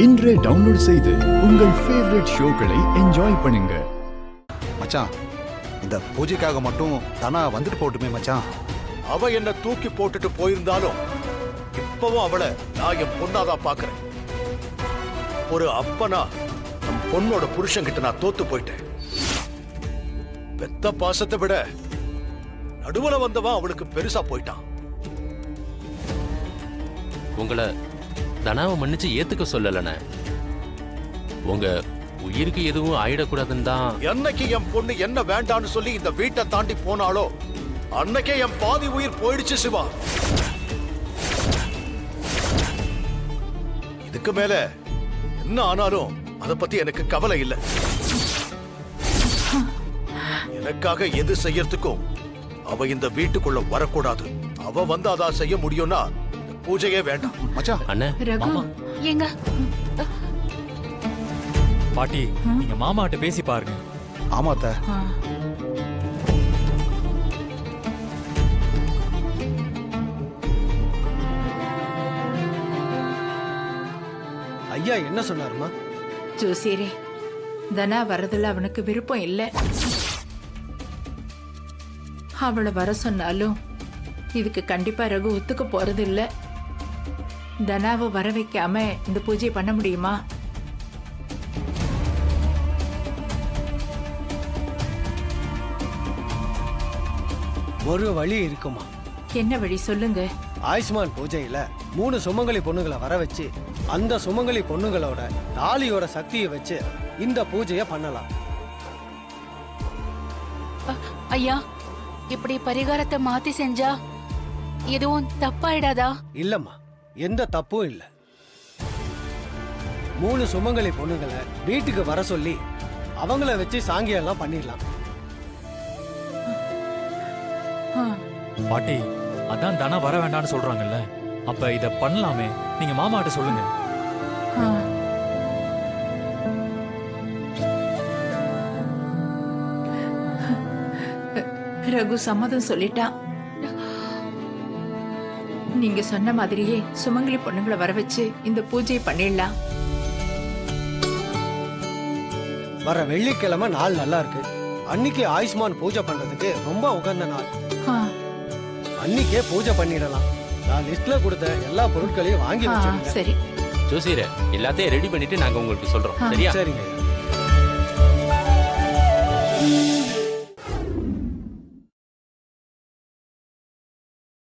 இன்றே டவுன்லோட் செய்து உங்கள் ஃபேவரட் ஷோக்களை என்ஜாய் பண்ணுங்க. மச்சான், இந்த பூஜைக்காக மட்டும் தானா வந்துட்டு போட்டுமே மச்சான். அவ என்ன தூக்கி போட்டுட்டு போயிருந்தாலும் இப்பவும் அவளை நான் என் பொண்ணாதான் பாக்குறேன். ஒரு அப்பனா நம் பொண்ணோட புருஷன்கிட்ட நான் தோத்து போயிட்டேன். பெத்த பாசத்தை விட நடுவுல வந்தவன் அவளுக்கு பெருசா போயிட்டான். உங்களை தனாவை மன்னிச்சு ஏத்துக்க சொல்லலன. உங்க உயிருக்கு எதுவும் ஆயிடக்கூடாதுன்னு தான். என்னைக்கு என் பொண்ணு என்ன வேண்டான்னு சொல்லி இந்த வீட்டை தாண்டி போனாலோ அன்னைக்கே என் பாதி உயிர் போயிடுச்சு சிவா. இதுக்கு மேல என்ன ஆனாலும் அத பத்தி எனக்கு கவலை இல்லை. எனக்காக எது செய்யறதுக்கும் அவ இந்த வீட்டுக்குள்ள வரக்கூடாது. அவ வந்து அதான் செய்ய முடியும்னா பூஜையே வேண்டாம். மச்சான், அண்ணே, ரகு எங்க பாட்டி, நீங்க மாமாட்ட பேசி பாருங்க. ஆமாத்த. ஐயா என்ன சொன்னாருமா? ஜோசியரே, தனா வரதுல அவனுக்கு விருப்பம் இல்ல. அவளை வர சொன்னாலும் இதுக்கு கண்டிப்பா ரகு ஒத்துக்க போறது இல்ல. தனாவை வர வைக்காம இந்த பூஜை பண்ண முடியுமா? ஒரு வழி இருக்குமா? என்ன வழி சொல்லுங்க. ஆயுஷ்மான் பூஜையில 3 சுமங்கலி பொண்ணுங்களை வர வச்சு அந்த சுமங்கலி பொண்ணுங்களோட தாலியோட சக்தியை வச்சு இந்த பூஜைய பண்ணலாம். ஐயா, இப்படி பரிகாரத்தை மாத்தி செஞ்சா எதுவும் தப்பாயிடாதா? இல்லம்மா, எந்த தப்பும் இல்ல. 3 சுமங்கலி பொண்ணுங்களை வீட்டுக்கு வர சொல்லி அவங்கள வச்சு சாங்கியெல்லாம் பண்ணிடலாம். பாட்டி, அதான் தனா வர வேண்டாம்னு சொல்றாங்கல்ல, அப்ப இத பண்ணலாமே. நீங்க மாமாட்ட சொல்லுங்க. ரகு சம்மதம் சொல்லிட்டான். நீங்க சொன்ன மாதிரியே சுமங்கலி பொண்ணுங்களை வர வச்சு இந்த பூஜையை பண்ணிடலாம். வர வெள்ளிக்கிழமை நாள் நல்லா இருக்கு. அன்னைக்கு ஆயுஷ்மான் பூஜை பண்றதுக்கு ரொம்ப உகந்த நாள். அன்னைக்கே பூஜை பண்ணிடலாம். நான் லிஸ்ட்ல கொடுத்த எல்லா பொருட்களையும் வாங்கி வச்சிருக்கேன். சரி ஜோசியரே, எல்லாத்தையும் ரெடி பண்ணிட்டு நாங்க உங்களுக்கு சொல்றோம். சரியா? சரிங்க.